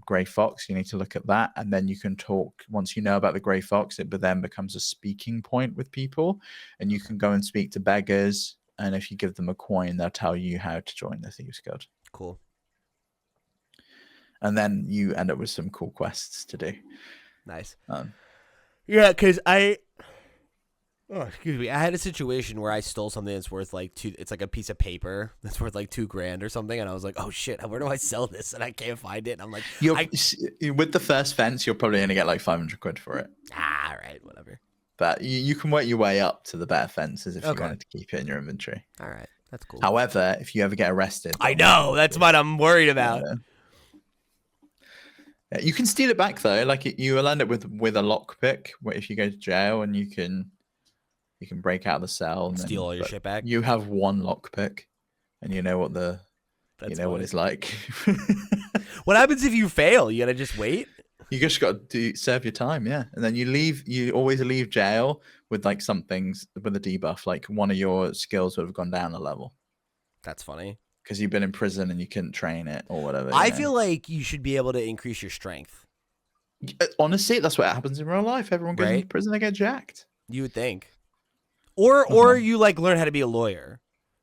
Grey Fox. You need to look at that, and then you can talk. Once you know about the Grey Fox, it then becomes a speaking point with people, and you can go and speak to beggars. And if you give them a coin, they'll tell you how to join the Thieves Guild. Cool. And then you end up with some cool quests to do. Nice. Yeah, because excuse me. I had a situation where I stole something that's worth like it's like a piece of paper that's worth like $2,000 or something. And I was like, oh shit, where do I sell this? And I can't find it. And I'm like, with the first fence, you're probably going to get like 500 quid for it. All right, whatever. But you can work your way up to the better fences if you wanted to keep it in your inventory. All right, that's cool. However, if you ever get arrested, I know that's what I'm worried about. Yeah, you can steal it back though. Like you will end up with a lockpick if you go to jail, and you can break out of the cell and steal all your shit back. You have one lockpick, and you know what what it's like. What happens if you fail? You gotta just wait. You just got to serve your time, and then you always leave jail with like something's with a debuff, like one of your skills would have gone down a level. That's funny. Because you've been in prison and you couldn't train it or whatever. I feel like you should be able to increase your strength. Honestly, that's what happens in real life. Everyone goes into prison, they get jacked. You would think. Or you like learn how to be a lawyer.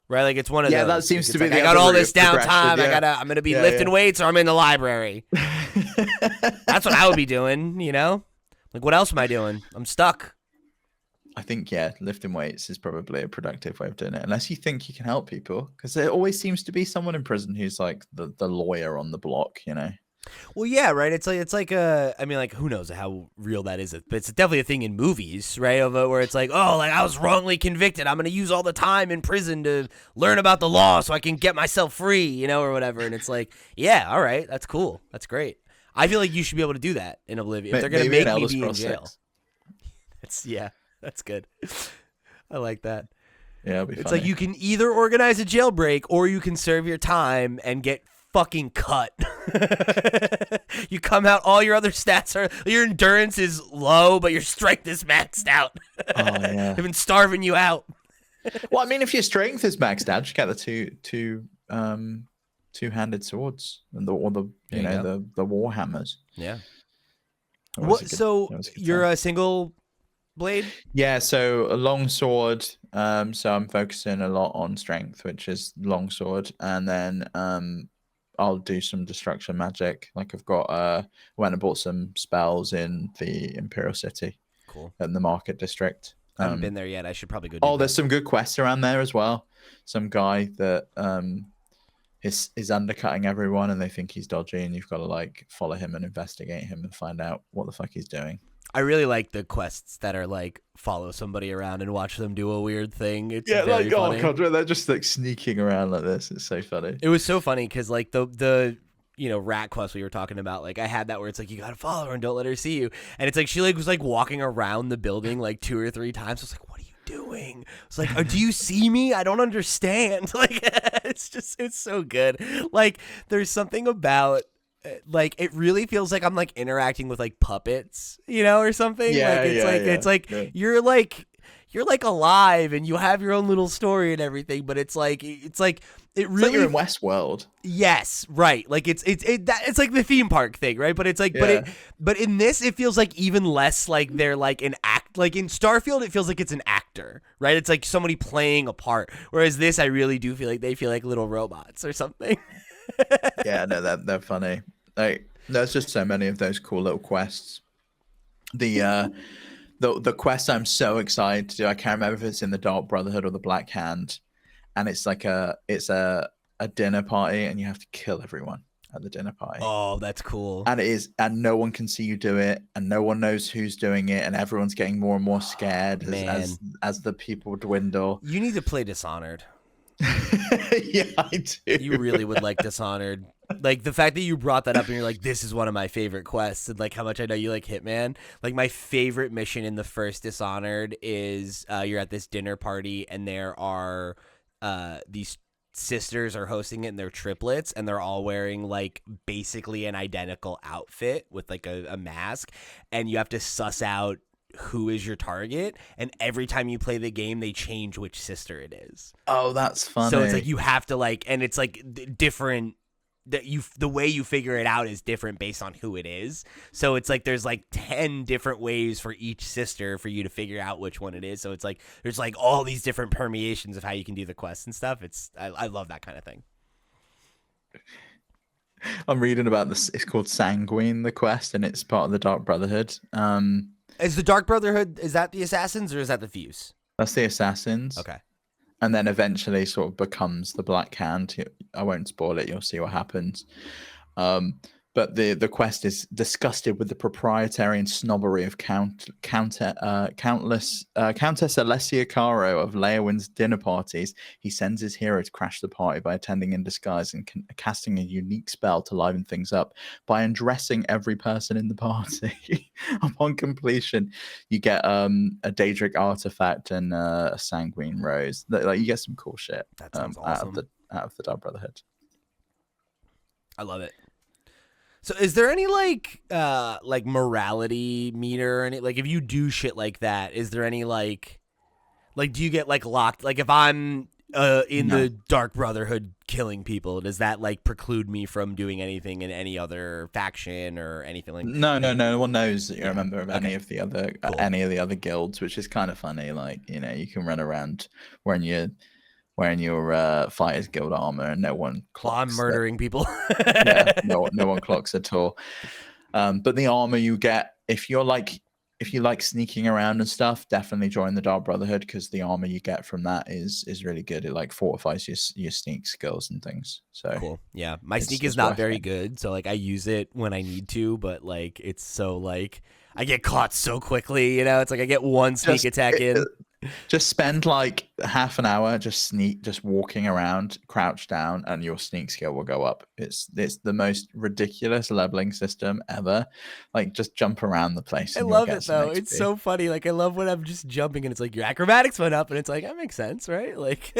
Right? Like it's one of those. Yeah, that seems to be I got all this downtime. I'm gonna be lifting weights, or I'm in the library. That's what I would be doing, Like what else am I doing? I'm stuck. I think, lifting weights is probably a productive way of doing it, unless you think you can help people, because there always seems to be someone in prison who's like the lawyer on the block, Well, yeah, right. It's like who knows how real that is, but it's definitely a thing in movies, right? Where it's like, oh, like I was wrongly convicted. I'm going to use all the time in prison to learn about the law so I can get myself free, or whatever. And it's like, yeah, all right, that's cool. That's great. I feel like you should be able to do that in Oblivion. If they're going to make me be in jail. That's good. I like that. Yeah, it'll be It's funny. like you can either organize a jailbreak or you can serve your time and get fucking cut. You come out, all your other stats your endurance is low, but your strength is maxed out. Oh yeah. They've been starving you out. Well, I mean, if your strength is maxed out, you get the two-handed swords and the war hammers. Yeah. So you're a single blade? Yeah, so a long sword. So I'm focusing a lot on strength, which is long sword, and then I'll do some destruction magic. Like I've got went and bought some spells in the Imperial City. Cool. In the Market District. I haven't been there yet. I should probably go. There's some good quests around there as well. Some guy that is undercutting everyone, and they think he's dodgy, and you've got to like follow him and investigate him and find out what the fuck he's doing. I really like the quests that are like follow somebody around and watch them do a weird thing. It's Yeah, very like funny. oh god, they're just like sneaking around like this. It's so funny. It was so funny because like the rat quest we were talking about, like I had that where it's like you gotta follow her and don't let her see you, and it's like she like was like walking around the building like 2 or 3 times. I was like, what are you doing? It's like, do you see me? I don't understand. Like it's so good. Like there's something about like it really feels like I'm like interacting with like puppets, or something. Yeah, it's like you're like alive and you have your own little story and everything, but it's like it really like you're in Westworld. Yes, right. Like it's like the theme park thing, right? But it's like but in this it feels like even less like they're like an act. Like in Starfield it feels like it's an actor, right? It's like somebody playing a part. Whereas this I really do feel like they feel like little robots or something. Yeah, no, they're funny. Like there's just so many of those cool little quests. The quest I'm so excited to do. I can't remember if it's in the Dark Brotherhood or the Black Hand, and it's like a dinner party, and you have to kill everyone at the dinner party. Oh, that's cool. And no one can see you do it, and no one knows who's doing it, and everyone's getting more and more scared as the people dwindle. You need to play Dishonored. Yeah, I do. You really would like Dishonored. Like the fact that you brought that up and you're like, this is one of my favorite quests, and like how much I know you like Hitman. Like my favorite mission in the first Dishonored is you're at this dinner party and there are these sisters are hosting it and they're triplets and they're all wearing like basically an identical outfit with like a mask, and you have to suss out who is your target, and every time you play the game they change which sister it is. Oh, that's funny. So it's like you have to like, and it's like different that the way you figure it out is different based on who it is. So it's like there's like 10 different ways for each sister for you to figure out which one it is. So it's like there's like all these different permeations of how you can do the quests and stuff. I love that kind of thing. I'm reading about this. It's called Sanguine, the quest, and it's part of the Dark Brotherhood. Is the Dark Brotherhood, is that the Assassins or is that the Thieves? That's the Assassins. Okay. And then eventually sort of becomes the Black Hand. I won't spoil it. You'll see what happens. But the quest is disgusted with the proprietary and snobbery of Countess Alessia Caro of Leowin's dinner parties. He sends his hero to crash the party by attending in disguise and casting a unique spell to liven things up by undressing every person in the party. Upon completion, you get a Daedric artifact and a Sanguine Rose. Like you get some cool shit. That sounds awesome. out of the Dark Brotherhood. I love it. So is there any like morality meter or any, like if you do shit like that, is there any like do you get like locked? Like if I'm in the Dark Brotherhood killing people, does that like preclude me from doing anything in any other faction or anything like that? No one knows that you're a member of any of the other guilds, which is kind of funny. Like, you can run around wearing your fighter's guild armor and no one clocks. I'm murdering people. Yeah, no one clocks at all. But the armor you get, if you like sneaking around and stuff, definitely join the Dark Brotherhood, because the armor you get from that is really good. It like fortifies your sneak skills and things. So cool. Yeah, my sneak is not very good, so like I use it when I need to, but like it's so like I get caught so quickly. It's like I get one sneak attack in. Just spend like half an hour just walking around, crouch down, and your sneak skill will go up. It's the most ridiculous leveling system ever. Like just jump around the place. I love it though. It's so funny. Like I love when I'm just jumping and it's like your acrobatics went up, and it's like that makes sense, right? Like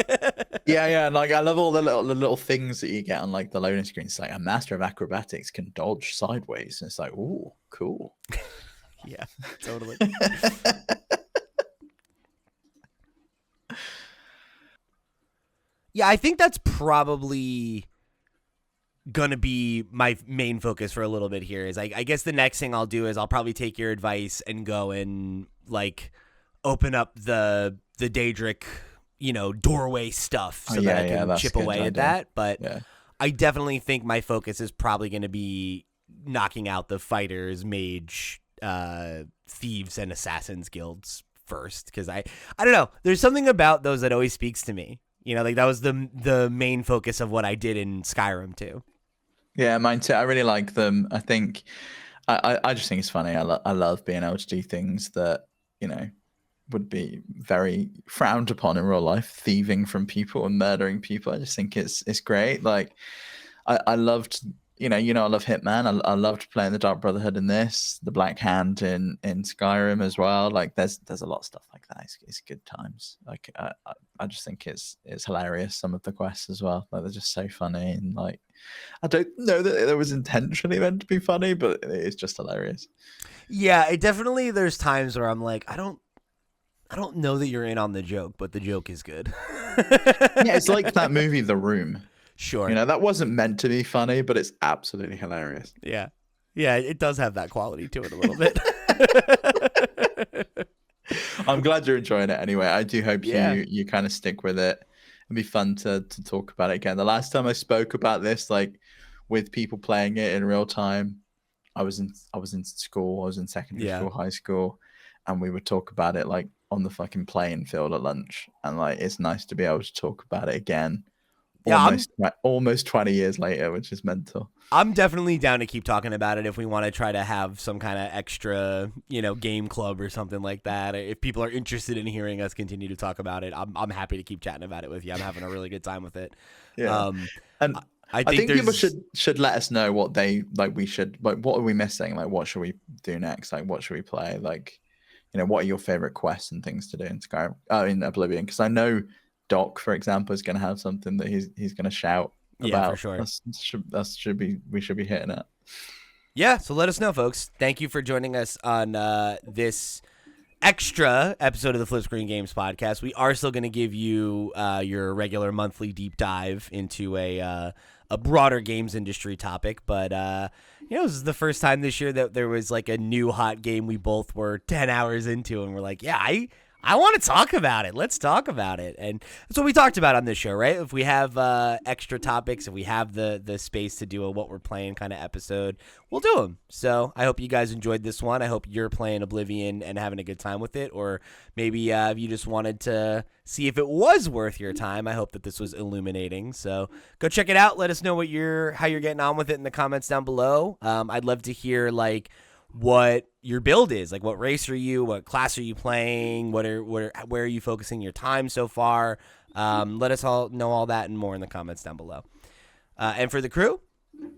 yeah. Like I love all the little things that you get on like the loading screen. It's like a master of acrobatics can dodge sideways, and it's like, ooh, cool. Yeah, totally. Yeah, I think that's probably gonna be my main focus for a little bit here. Is I guess the next thing I'll do is I'll probably take your advice and go and like open up the Daedric, doorway stuff so that I can chip away at that. But I definitely think my focus is probably gonna be knocking out the fighters, mage, thieves, and assassins guilds first, because I don't know. There's something about those that always speaks to me. Like that was the main focus of what I did in Skyrim too. Yeah, mine too. I really like them. I think I just think it's funny. I love being able to do things that, you know, would be very frowned upon in real life, thieving from people and murdering people. I just think it's great. Like I loved, I love Hitman. I loved playing the Dark Brotherhood in this, the Black Hand in Skyrim as well. Like there's a lot of stuff like that. It's good times. Like I just think it's hilarious. Some of the quests as well. Like they're just so funny, and like I don't know that it was intentionally meant to be funny, but it's just hilarious. Yeah, it definitely. There's times where I'm like, I don't know that you're in on the joke, but the joke is good. Yeah, it's like that movie, The Room. Sure. That wasn't meant to be funny, but it's absolutely hilarious. Yeah. Yeah, it does have that quality to it a little bit. I'm glad you're enjoying it anyway. I do hope you kind of stick with it. It'd be fun to talk about it again. The last time I spoke about this, like with people playing it in real time, I was in school. I was in secondary school, high school, and we would talk about it like on the fucking playing field at lunch. And like, it's nice to be able to talk about it again. Yeah, almost 20 years later, which is mental. I'm definitely down to keep talking about it if we want to try to have some kind of extra, game club or something like that. If people are interested in hearing us continue to talk about it, I'm happy to keep chatting about it with you. I'm having a really good time with it. Yeah. And I think people should let us know what they like. We should like. What are we missing? Like, what should we do next? Like, what should we play? Like, what are your favorite quests and things to do in Skyrim? In Oblivion, because I know Doc, for example, is going to have something that he's going to shout about. Yeah, for sure. We should be hitting it. Yeah, so let us know, folks. Thank you for joining us on this extra episode of the FlipScreen Games Podcast. We are still going to give you your regular monthly deep dive into a broader games industry topic, but this is the first time this year that there was like a new hot game we both were 10 hours into, and we're like, yeah, I want to talk about it. Let's talk about it. And that's what we talked about on this show, right? If we have extra topics, if we have the space to do a what we're playing kind of episode, we'll do them. So I hope you guys enjoyed this one. I hope you're playing Oblivion and having a good time with it. Or maybe if you just wanted to see if it was worth your time, I hope that this was illuminating. So go check it out. Let us know how you're getting on with it in the comments down below. I'd love to hear like what your build is, like what race are you, what class are you playing, where are you focusing your time so far. Let us all know all that and more in the comments down below. And for the crew,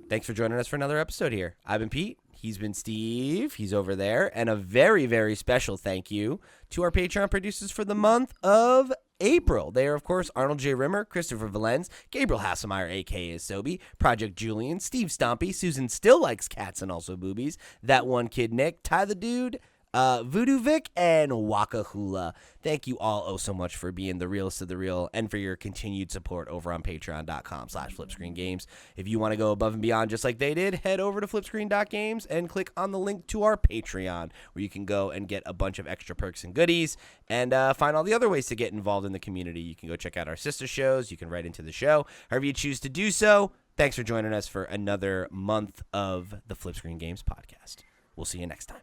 thanks for joining us for another episode here. I've been Pete. He's been Steve. He's over there. And a very, very special thank you to our Patreon producers for the month of April. They are, of course, Arnold J. Rimmer, Christopher Valenz, Gabriel Hasselmeyer, a.k.a. Sobe, Project Julian, Steve Stompy, Susan Still Likes Cats and Also Boobies, That One Kid Nick, Ty the Dude, Voodoo Vic, and Waka Hula. Thank you all so much for being the realest of the real and for your continued support over on patreon.com/FlipScreenGames. If you want to go above and beyond just like they did, head over to FlipScreen.games and click on the link to our Patreon, where you can go and get a bunch of extra perks and goodies and find all the other ways to get involved in the community. You can go check out our sister shows. You can write into the show, however you choose to do so. Thanks for joining us for another month of the FlipScreen Games Podcast. We'll see you next time.